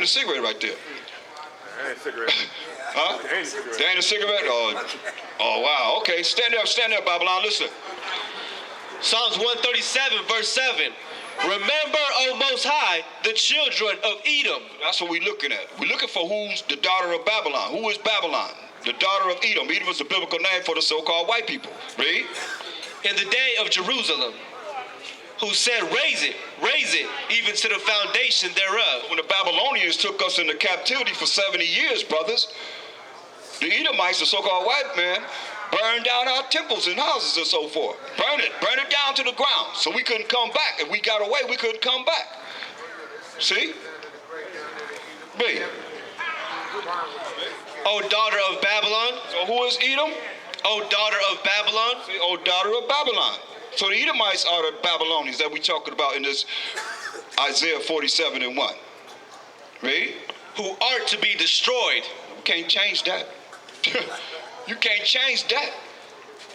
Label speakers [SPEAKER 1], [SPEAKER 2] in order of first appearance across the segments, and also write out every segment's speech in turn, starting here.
[SPEAKER 1] a cigarette right there.
[SPEAKER 2] That ain't a cigarette.
[SPEAKER 1] Huh?
[SPEAKER 2] That ain't a cigarette.
[SPEAKER 1] That ain't a cigarette? Oh, wow. Okay, stand there, Babylon. Listen.
[SPEAKER 3] Psalms 137, verse 7. Remember, O Most High, the children of Edom.
[SPEAKER 1] That's what we're looking at. We're looking for who's the daughter of Babylon. Who is Babylon? The daughter of Edom. Edom is the biblical name for the so-called white people. Read.
[SPEAKER 3] In the day of Jerusalem, who said, raise it, even to the foundation thereof.
[SPEAKER 1] When the Babylonians took us into captivity for 70 years, brothers, the Edomites, the so-called white man, burned down our temples and houses and so forth. Burn it down to the ground so we couldn't come back. If we got away, we couldn't come back. See? Read.
[SPEAKER 3] O daughter of Babylon.
[SPEAKER 1] So who is Edom?
[SPEAKER 3] O daughter of Babylon.
[SPEAKER 1] See, O daughter of Babylon. So the Edomites are the Babylonians that we're talking about in this Isaiah 47 and 1. Read.
[SPEAKER 3] Who art to be destroyed.
[SPEAKER 1] You can't change that. You can't change that.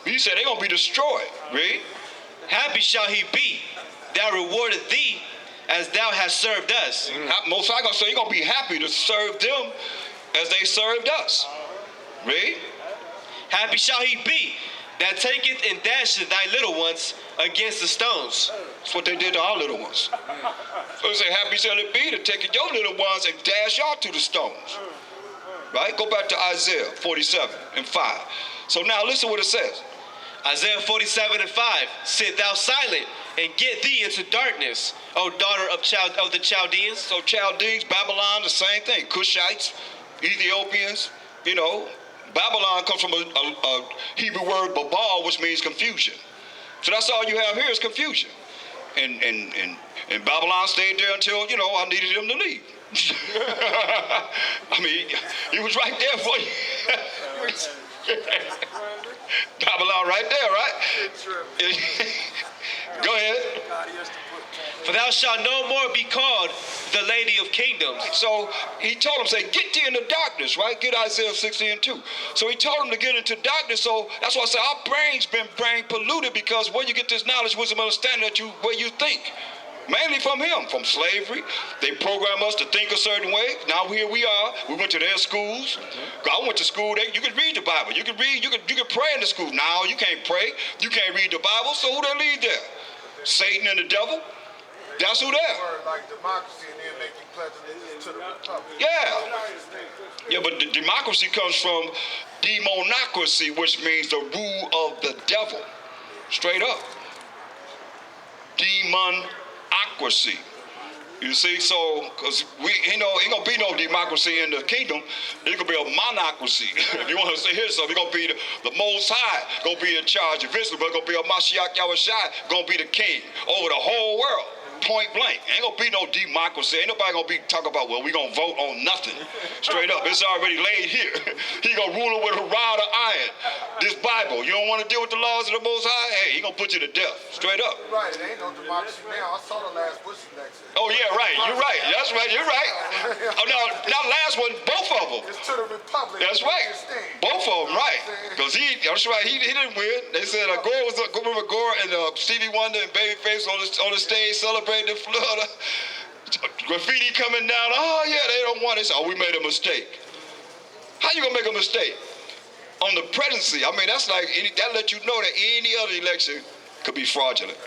[SPEAKER 1] He said they're going to be destroyed. Read.
[SPEAKER 3] Happy shall he be that rewarded thee as thou hast served us.
[SPEAKER 1] Most High going to say you're going to be happy to serve them as they served us. Read.
[SPEAKER 3] Happy shall he be that taketh and dasheth thy little ones against the stones.
[SPEAKER 1] That's what they did to our little ones. So they say, happy shall it be to take your little ones and dash y'all to the stones. Right? Go back to Isaiah 47 and 5. So now listen what it says.
[SPEAKER 3] Isaiah 47 and 5. Sit thou silent and get thee into darkness, O daughter of the Chaldeans.
[SPEAKER 1] So Chaldeans, Babylon, the same thing. Cushites, Ethiopians, you know. Babylon comes from a Hebrew word, babal, which means confusion. So that's all you have here is confusion. And Babylon stayed there until, you know, I needed him to leave. I mean, he was right there for you. Babylon right there, right? Go ahead.
[SPEAKER 3] For thou shalt no more be called the Lady of Kingdoms.
[SPEAKER 1] So he told him, say, get thee into darkness, right? Get Isaiah 60 and 2. So he told him to get into darkness. So that's why I say our brain's been brain polluted, because where you get this knowledge, wisdom, understanding where you think. Mainly from him, from slavery. They program us to think a certain way. Now here we are. We went to their schools. I went to school. You could read the Bible. You could read. You could pray in the school. Now you can't pray. You can't read the Bible. So who they lead there? Satan and the devil. That's who there.
[SPEAKER 4] Like democracy, and then make you pledge allegiance to the republic.
[SPEAKER 1] Yeah, but the democracy comes from demonocracy, which means the rule of the devil. Straight up. Demonocracy. You see, so, because ain't gonna be no democracy in the kingdom. It's gonna be a monocracy. If you want to say here something, it's gonna be the Most High, gonna be in charge eventually, but it's gonna be a Mashiach Yahushua, gonna be the king over the whole world. Point blank. Ain't gonna be no democracy. Ain't nobody gonna be talking about, well, we gonna vote on nothing. Straight up. It's already laid here. He gonna rule it with a rod of iron. This Bible. You don't want to deal with the laws of the Most High? Hey, he gonna put you to death. Straight up.
[SPEAKER 4] Right, it ain't no democracy now. I saw the last Bush election.
[SPEAKER 1] Oh yeah, right. You're right. That's right. You're right. Oh, now last one, both of them.
[SPEAKER 4] It's to the republic.
[SPEAKER 1] That's right. Both of them, right. Because that's right. He didn't win. They said Gore was, remember Gore and Stevie Wonder and Babyface on the stage celebrating in Florida, graffiti coming down. Oh yeah, they don't want it. Oh, we made a mistake. How you gonna make a mistake on the presidency? I mean, that's like that let you know that any other election could be fraudulent,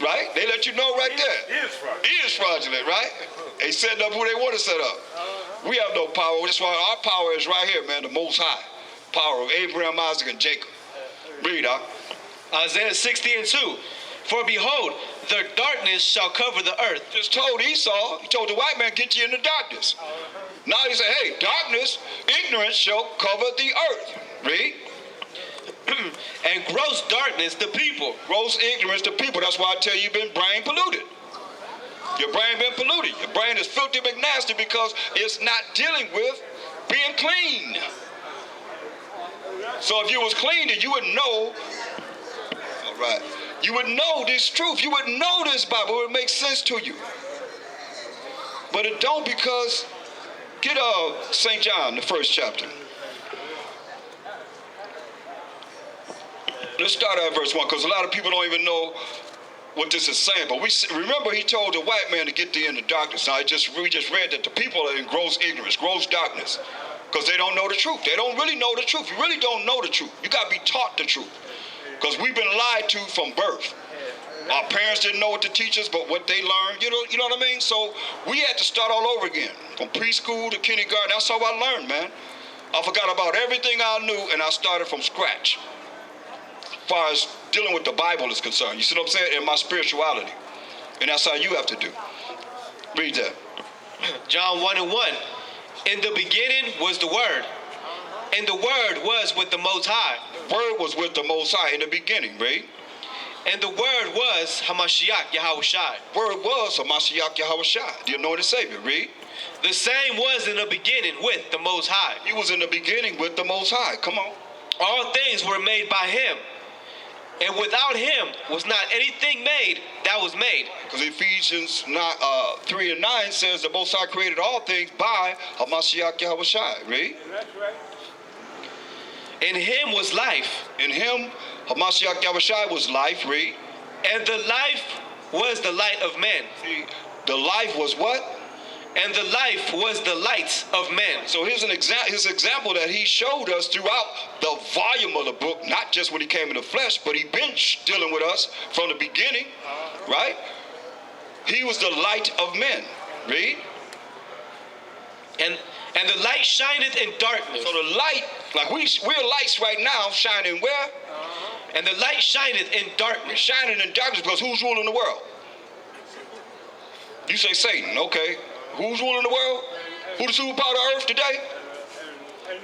[SPEAKER 1] right? They let you know right there. It is fraudulent, right? They setting up who they want to set up. We have no power. That's why our power is right here, man. The Most High power of Abraham, Isaac, and Jacob. Read out.
[SPEAKER 3] Isaiah 60 and 2. For behold, the darkness shall cover the earth.
[SPEAKER 1] Just told Esau, he told the white man, get you in the darkness. Now he said, hey, darkness, ignorance shall cover the earth. Read.
[SPEAKER 3] And gross darkness the people.
[SPEAKER 1] Gross ignorance the people. That's why I tell you, you've been brain polluted. Your brain been polluted. Your brain is filthy McNasty because it's not dealing with being clean. So if you was clean, then you would know. All right. You would know this truth. You would know this Bible. It would make sense to you. But it don't, because get St. John, the first chapter. Let's start at verse 1, because a lot of people don't even know what this is saying, but remember he told the white man to get thee in the darkness. Now, we just read that the people are in gross ignorance, gross darkness, because they don't know the truth. They don't really know the truth. You really don't know the truth. You got to be taught the truth, because we've been lied to from birth. Our parents didn't know what to teach us, but what they learned, you know what I mean? So we had to start all over again, from preschool to kindergarten. That's how I learned, man. I forgot about everything I knew, and I started from scratch. As far as dealing with the Bible is concerned. You see what I'm saying? And my spirituality. And that's how you have to do. Read that.
[SPEAKER 3] John 1:1. In the beginning was the Word, and the Word was with the Most High.
[SPEAKER 1] Word was with the Most High in the beginning, read.
[SPEAKER 3] And the Word was Hamashiach Yahushai.
[SPEAKER 1] Word was Hamashiach Yahushai, the anointed Savior, read.
[SPEAKER 3] The same was in the beginning with the Most High.
[SPEAKER 1] He was in the beginning with the Most High. Come on.
[SPEAKER 3] All things were made by him, and without him was not anything made that was made.
[SPEAKER 1] Because Ephesians 3:9 says the Most High created all things by Hamashiach Yahushai. Read.
[SPEAKER 3] In him was life.
[SPEAKER 1] In him, Hamashiach Yahushai was life. Read.
[SPEAKER 3] And the life was the light of men.
[SPEAKER 1] See, the life was what?
[SPEAKER 3] And the life was the light of men.
[SPEAKER 1] So here's his example that he showed us throughout the volume of the book, not just when he came in the flesh, but he been dealing with us from the beginning, right? He was the light of men. Read.
[SPEAKER 3] And the light shineth in darkness.
[SPEAKER 1] So the light, like we're lights right now, shining where?
[SPEAKER 3] And the light shineth in darkness.
[SPEAKER 1] We're shining in darkness because who's ruling the world? You say Satan, okay. Who's ruling the world? Who the superpower of the earth today?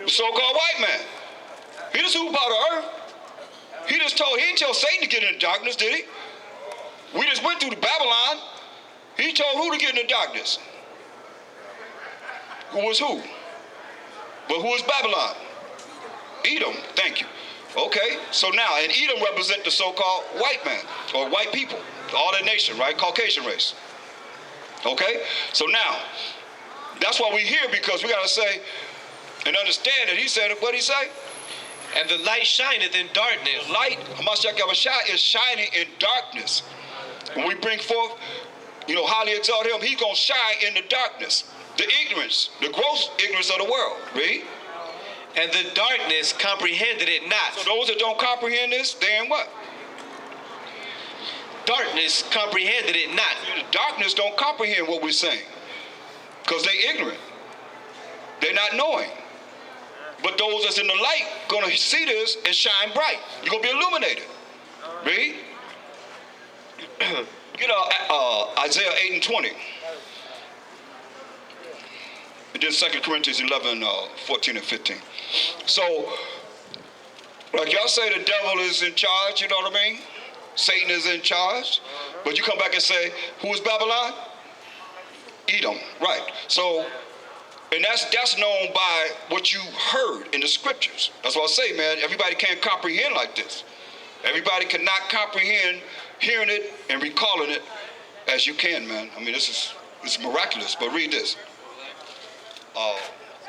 [SPEAKER 1] The so-called white man. He the superpower of the earth. He didn't tell Satan to get in the darkness, did he? We just went through the Babylon. He told who to get in the darkness? Who was who? But who is Babylon? Edom, thank you. Okay, so now, and Edom represent the so-called white man, or white people, all that nation, right? Caucasian race. Okay, so now, that's why we're here, because we got to say and understand that he said, what did he say?
[SPEAKER 3] And the light shineth in darkness.
[SPEAKER 1] The light, Hamashiach Yahushua, is shining in darkness. When we bring forth, highly exalt him, he's going to shine in the darkness. The ignorance, the gross ignorance of the world. Read.
[SPEAKER 3] And the darkness comprehended it not.
[SPEAKER 1] So those that don't comprehend this, they're in what?
[SPEAKER 3] Darkness comprehended it not.
[SPEAKER 1] The darkness don't comprehend what we're saying, because they're ignorant. They're not knowing. But those that's in the light going to see this and shine bright. You're going to be illuminated. Read. Get Isaiah 8:20. And then 2 Corinthians 11, 14 and 15. So, like y'all say, the devil is in charge, you know what I mean? Satan is in charge. But you come back and say, who is Babylon? Edom, right. So, and that's known by what you heard in the scriptures. That's what I say, man. Everybody can't comprehend like this. Everybody cannot comprehend hearing it and recalling it as you can, man. I mean, it's miraculous. But read this.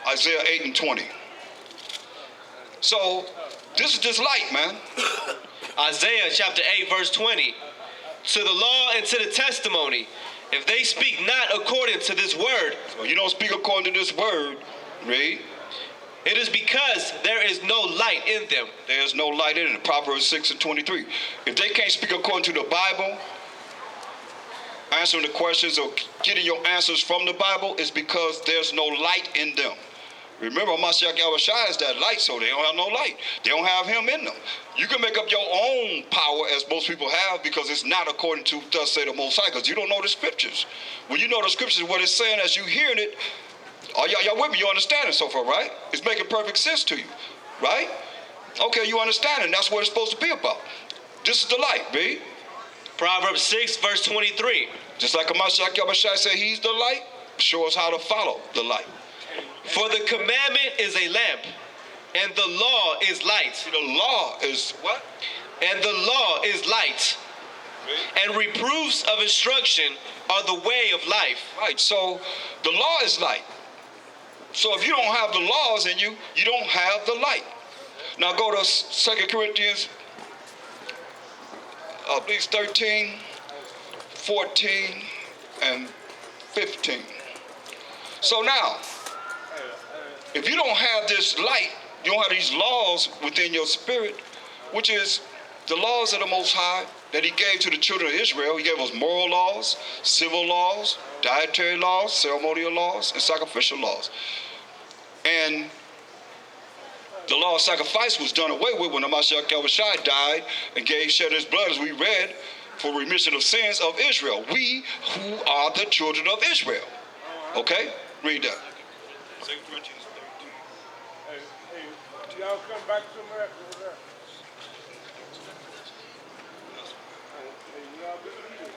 [SPEAKER 1] Isaiah 8:20. So, this is just light, man.
[SPEAKER 3] Isaiah chapter 8, verse 20. To the law and to the testimony, if they speak not according to this word.
[SPEAKER 1] So you don't speak according to this word, read.
[SPEAKER 3] It is because there is no light in them.
[SPEAKER 1] There is no light in it. Proverbs 6:23. If they can't speak according to the Bible, answering the questions or getting your answers from the Bible, is because there's no light in them. Remember, Hamashiach Yahushua is that light, so they don't have no light. They don't have him in them. You can make up your own power, as most people have, because it's not according to thus say the Most High, because you don't know the scriptures. When you know the scriptures, what it's saying as you hearing it, y'all with me? You understand it so far, right? It's making perfect sense to you, right? Okay, you understand it. That's what it's supposed to be about. This is the light, babe.
[SPEAKER 3] Proverbs 6, verse 23.
[SPEAKER 1] Just like Hamashiach Yahushua said he's the light, show us how to follow the light.
[SPEAKER 3] For the commandment is a lamp, and the law is light.
[SPEAKER 1] The law is what?
[SPEAKER 3] And the law is light. And reproofs of instruction are the way of life.
[SPEAKER 1] Right, so the law is light. So if you don't have the laws in you, you don't have the light. Now go to 2 Corinthians, please, 13. 14 and 15. So now, if you don't have this light, you don't have these laws within your spirit, which is the laws of the Most High that he gave to the children of Israel. He gave us moral laws, civil laws, dietary laws, ceremonial laws, and sacrificial laws. And the law of sacrifice was done away with when Hamashiach Yahushua died and shed his blood, as we read, for remission of sins of Israel. We who are the children of Israel. Okay? Read that. 2 Corinthians 13.
[SPEAKER 4] Hey, y'all come back to me after that. Hey, y'all be leaders,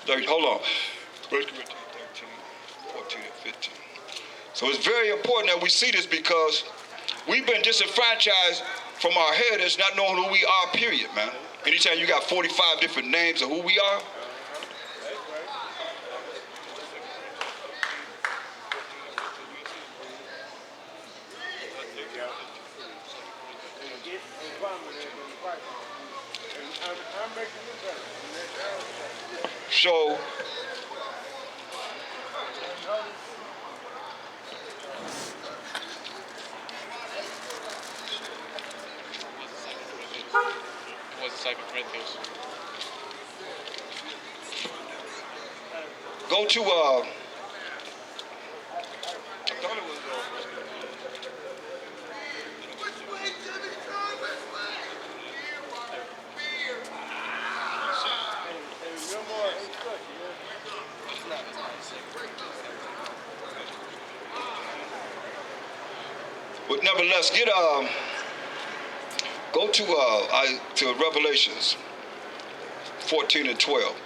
[SPEAKER 4] man.
[SPEAKER 1] Hold on. 1 Corinthians 13, 14, and 15. So it's very important that we see this because we've been disenfranchised from our heritage, not knowing who we are, period, man. Anytime you got 45 different names of who we are, so
[SPEAKER 3] What's 2 Corinthians?
[SPEAKER 1] go to I thought it was but nevertheless, go to Revelations 14 and 12,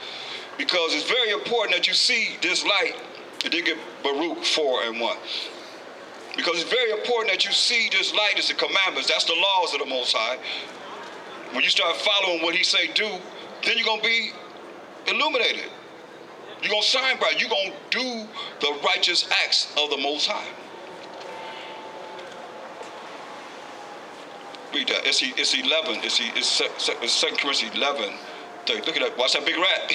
[SPEAKER 1] because it's very important that you see this light. And then get Baruch 4 and 1, because it's very important that you see this light is the commandments. That's the laws of the Most High. When you start following what he say do, then you're gonna be illuminated. You're gonna shine bright. You're gonna do the righteous acts of the Most High. Read that. It's 11. It's 2 Corinthians 11. Look at that. Watch that big rat.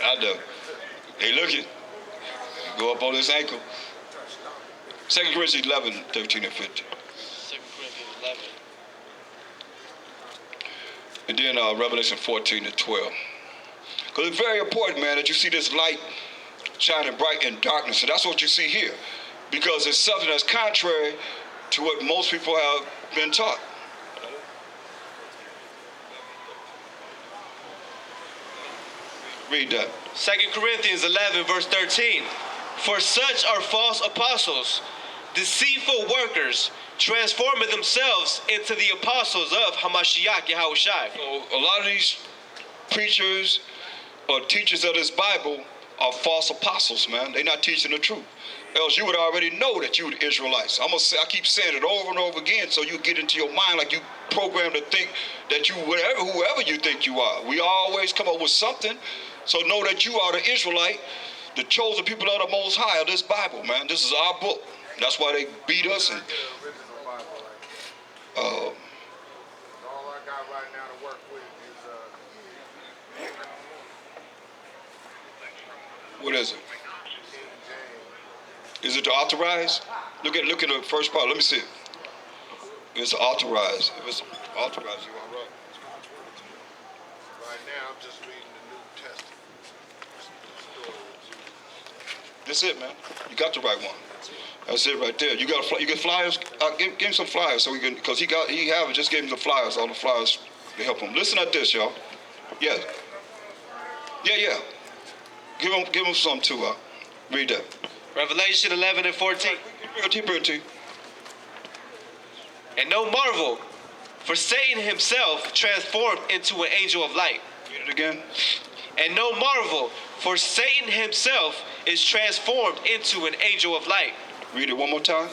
[SPEAKER 1] I know. Hey, look it. Go up on his ankle. 2 Corinthians 11, 13 and 15.
[SPEAKER 3] 2 Corinthians 11.
[SPEAKER 1] And then Revelation 14 and 12. Because it's very important, man, that you see this light shining bright in darkness. And that's what you see here. Because it's something that's contrary to what most people have been taught. Read that.
[SPEAKER 3] 2 Corinthians 11, verse 13. For such are false apostles, deceitful workers, transforming themselves into the apostles of Hamashiach Yahushua.
[SPEAKER 1] So a lot of these preachers or teachers of this Bible are false apostles, man. They're not teaching the truth. Else you would already know that you were Israelites. I keep saying it over and over again so you get into your mind like you programmed to think that you whoever you think you are. We always come up with something. So know that you are the Israelite, the chosen people of the Most High of this Bible, man. This is our book. That's why they beat us. And
[SPEAKER 4] all I got right now to work with is
[SPEAKER 1] what is it? Is it the authorized? Look at the first part. Let me see it. It's authorized. If it's authorized, you are right.
[SPEAKER 4] right now I'm just reading the New Testament.
[SPEAKER 1] That's it, man. You got the right one. That's it right there. You get flyers. Give him some flyers so we can, because just gave him the flyers. All the flyers to help him. Listen at this, y'all. Yeah. Give him some too. Read that.
[SPEAKER 3] Revelation 11 and 14. And no marvel, for Satan himself transformed into an angel of light.
[SPEAKER 1] Read it again.
[SPEAKER 3] And no marvel, for Satan himself is transformed into an angel of light.
[SPEAKER 1] Read it one more time.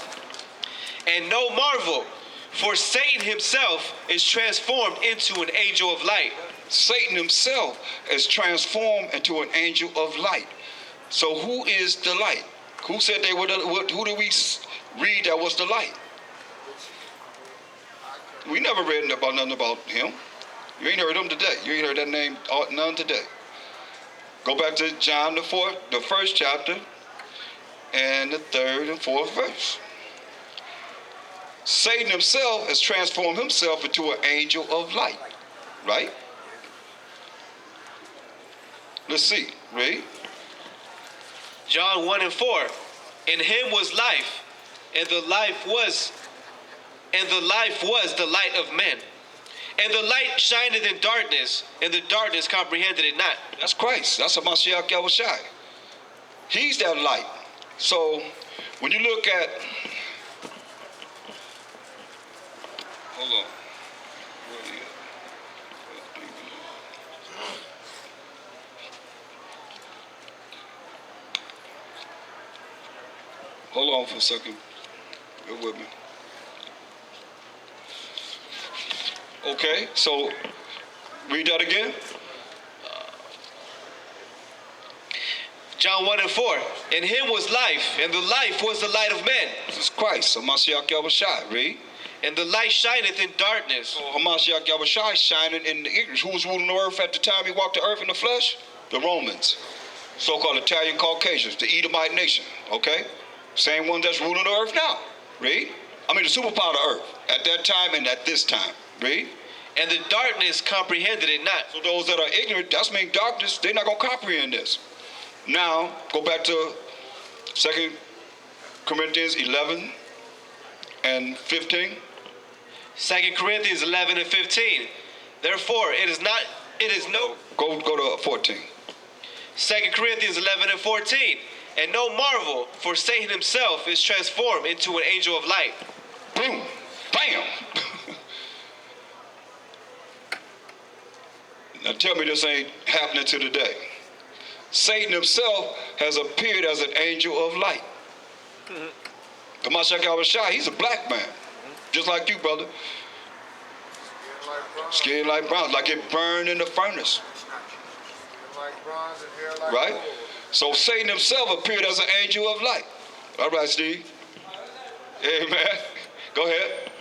[SPEAKER 3] And no marvel, for Satan himself is transformed into an angel of light.
[SPEAKER 1] Satan himself is transformed into an angel of light. So who is the light? Who said they were who did we read that was the light? We never read about nothing about him. You ain't heard him today. You ain't heard that name none today. Go back to John the 1st chapter, and the 3rd and 4th verse. Satan himself has transformed himself into an angel of light, right? Let's see. Read.
[SPEAKER 3] John 1 and 4. In him was life, and the life was the light of men. And the light shineth in darkness, and the darkness comprehended it not.
[SPEAKER 1] That's Christ. That's a Mashiach Yahushai. He's that light. So when you look at, hold on. Hold on for a second. Bear with me. Okay, so read that again.
[SPEAKER 3] John 1 and 4. In him was life, and the life was the light of men.
[SPEAKER 1] This is Christ, Hamashiach Yahushai. Read.
[SPEAKER 3] And the light shineth in darkness.
[SPEAKER 1] So Hamashiach Yahushai shining in the ignorance. Who was ruling the earth at the time he walked the earth in the flesh? The Romans. So-called Italian Caucasians, the Edomite nation. Okay? Same one that's ruling the earth now. Read. I mean the superpower of the earth. At that time and at this time. Read.
[SPEAKER 3] And the darkness comprehended it not.
[SPEAKER 1] So those that are ignorant, that's mean darkness, they're not going to comprehend this. Now, go back to 2 Corinthians 11 and 15.
[SPEAKER 3] 2 Corinthians 11 and 15. Therefore,
[SPEAKER 1] Go to 14.
[SPEAKER 3] 2 Corinthians 11 and 14. And no marvel, for Satan himself is transformed into an angel of light.
[SPEAKER 1] Boom. Bam. Now tell me this ain't happening to today. Satan himself has appeared as an angel of light. The Mashiach Yahushua, he's a black man. Just like you, brother. Skin like bronze, like it burned in the furnace.
[SPEAKER 4] Like bronze and hair like
[SPEAKER 1] right?
[SPEAKER 4] gold.
[SPEAKER 1] So Satan himself appeared as an angel of light. All right, Steve. Amen. Go ahead.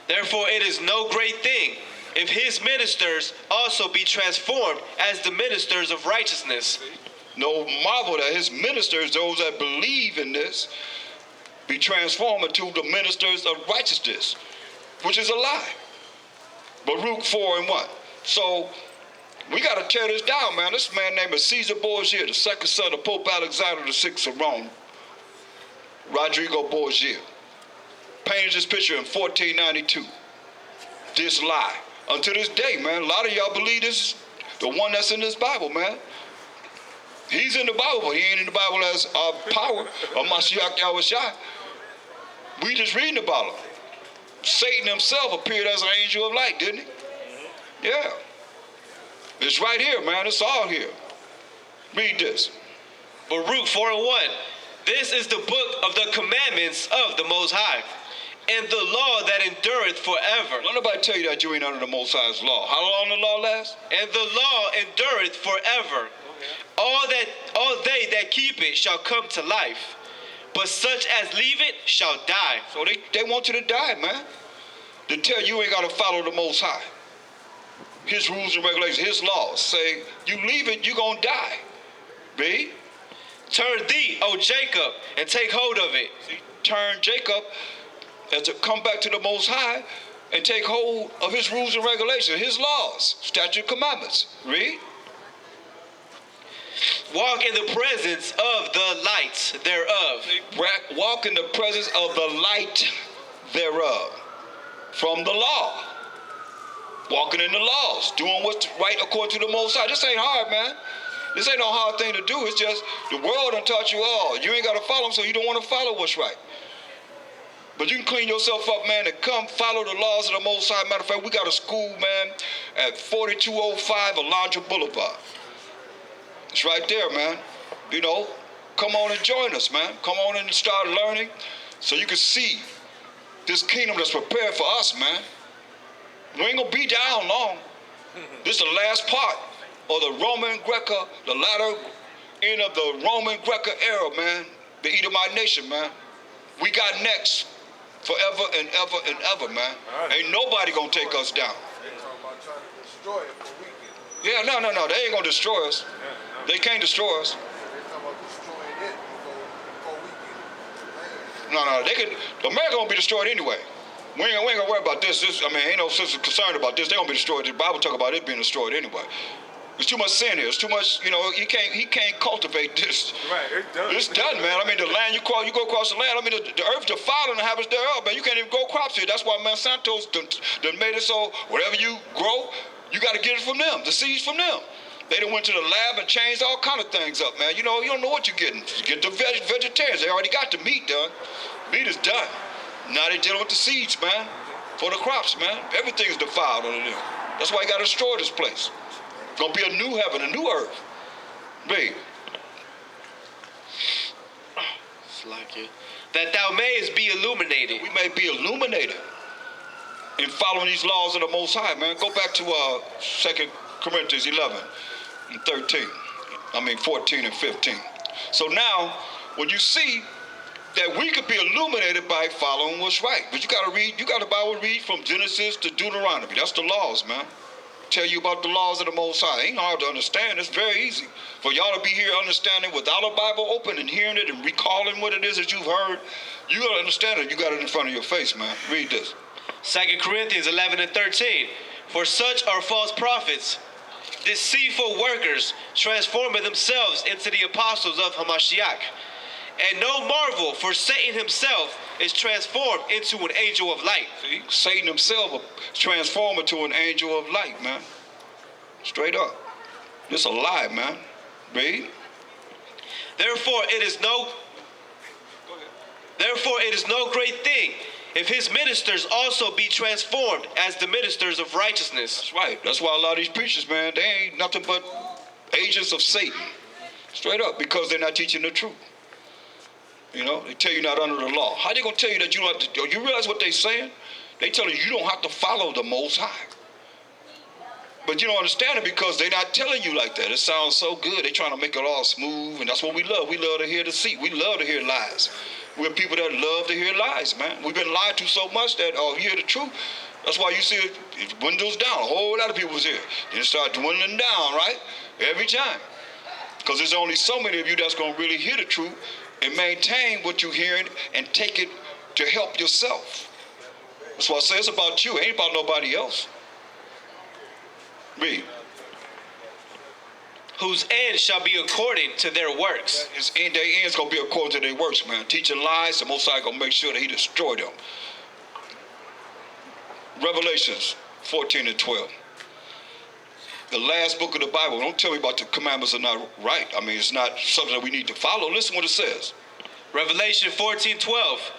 [SPEAKER 3] Therefore, it is no great thing if his ministers also be transformed as the ministers of righteousness.
[SPEAKER 1] No marvel that his ministers, those that believe in this, be transformed into the ministers of righteousness, which is a lie. Baruch 4 and 1. So we got to tear this down, man. This man named Caesar Borgia, the second son of Pope Alexander VI of Rome, Rodrigo Borgia, painted this picture in 1492. This lie. Until this day, man, a lot of y'all believe this is the one that's in this Bible, man. He's in the Bible, but he ain't in the Bible as power of Mashiach Yahushua. We just reading about him. Satan himself appeared as an angel of light, didn't he? Yeah. It's right here, man. It's all here. Read this.
[SPEAKER 3] Baruch 4 and 1. This is the book of the commandments of the Most High, and the law that endureth forever.
[SPEAKER 1] Don't nobody tell you that you ain't under the Most High's law. How long the law lasts?
[SPEAKER 3] And the law endureth forever. All they that keep it shall come to life, but such as leave it shall die.
[SPEAKER 1] So they want you to die, man. To tell you ain't got to follow the Most High. His rules and regulations, his laws say, you leave it, you going to die. Read.
[SPEAKER 3] Turn thee, O Jacob, and take hold of it.
[SPEAKER 1] See, turn Jacob as to come back to the Most High and take hold of his rules and regulations, his laws, statute, commandments. Read.
[SPEAKER 3] Walk in the presence of the light thereof.
[SPEAKER 1] Walk in the presence of the light thereof. From the law. Walking in the laws. Doing what's right according to the Most High. This ain't hard, man. This ain't no hard thing to do. It's just the world done taught you all. You ain't got to follow them, so you don't want to follow what's right. But you can clean yourself up, man, and come follow the laws of the Most High. Matter of fact, we got a school, man, at 4205 Alondra Boulevard. It's right there, man. You know, come on and join us, man. Come on and start learning so you can see this kingdom that's prepared for us, man. We ain't going to be down long. This is the last part of the Roman Greco, the latter end of the Roman Greco era, man. The Edomite nation, man. We got next forever and ever and ever, man. Ain't nobody gonna take us down.
[SPEAKER 4] They talking about trying to destroy it for weekend.
[SPEAKER 1] Yeah, no. They ain't gonna destroy us. They can't destroy us.
[SPEAKER 4] They talking about destroying it before weekend.
[SPEAKER 1] No. They can. America gonna be destroyed anyway. We ain't gonna worry about this. Ain't no sense of concern about this. They gonna be destroyed. The Bible talk about it being destroyed anyway. There's too much sin here. It's too much. He can't cultivate this.
[SPEAKER 2] Right, it's done.
[SPEAKER 1] It's done, man. The land you go across the land. The earth defiling the habits thereof, man. You can't even grow crops here. That's why Monsanto's done made it so whatever you grow, you got to get it from them. The seeds from them. They done went to the lab and changed all kind of things up, man. You don't know what you're getting. You get the vegetarians. They already got the meat done. Meat is done. Now they dealing with the seeds, man, for the crops, man. Everything's defiled under them. That's why you got to destroy this place. Gonna be a new heaven, a new earth. Babe.
[SPEAKER 3] It's like it. That thou mayest be illuminated.
[SPEAKER 1] We may be illuminated in following these laws of the Most High, man. Go back to 2 Corinthians 11 and 14 and 15. So now, when you see that we could be illuminated by following what's right. But you got the Bible read from Genesis to Deuteronomy. That's the laws, man. Tell you about the laws of the Most High. Ain't hard to understand. It's very easy for y'all to be here understanding without a Bible open and hearing it and recalling what it is that you've heard. You got to understand it. You got it in front of your face, man. Read this.
[SPEAKER 3] 2 Corinthians 11 and 13. For such are false prophets, deceitful workers, transforming themselves into the apostles of Hamashiach. And no marvel, for Satan himself is transformed into an angel of light.
[SPEAKER 1] See, Satan himself is transformed into an angel of light, man. Straight up. This a lie, man. Read.
[SPEAKER 3] Therefore it is no great thing if his ministers also be transformed as the ministers of righteousness.
[SPEAKER 1] That's right. That's why a lot of these preachers, man, they ain't nothing but agents of Satan. Straight up, because they're not teaching the truth. They tell you not under the law. How they gonna tell you that you don't have to? You realize what they saying? They telling you don't have to follow the Most High. But you don't understand it because they're not telling you like that. It sounds so good. They're trying to make it all smooth, and that's what we love. We love to hear deceit. We love to hear lies. We're people that love to hear lies, man. We've been lied to so much that you hear the truth. That's why you see it dwindles down. A whole lot of people was here. Then it start dwindling down, right? Every time. Because there's only so many of you that's going to really hear the truth and maintain what you're hearing and take it to help yourself. That's why I say it's about you. It ain't about nobody else. Read.
[SPEAKER 3] Whose end shall be according to their works.
[SPEAKER 1] Their end's going to be according to their works, man. Teaching lies, the Most High going to make sure that he destroy them. Revelations 14 and 12. The last book of the Bible. Don't tell me about the commandments are not right. It's not something that we need to follow. Listen what it says.
[SPEAKER 3] Revelation 14:12.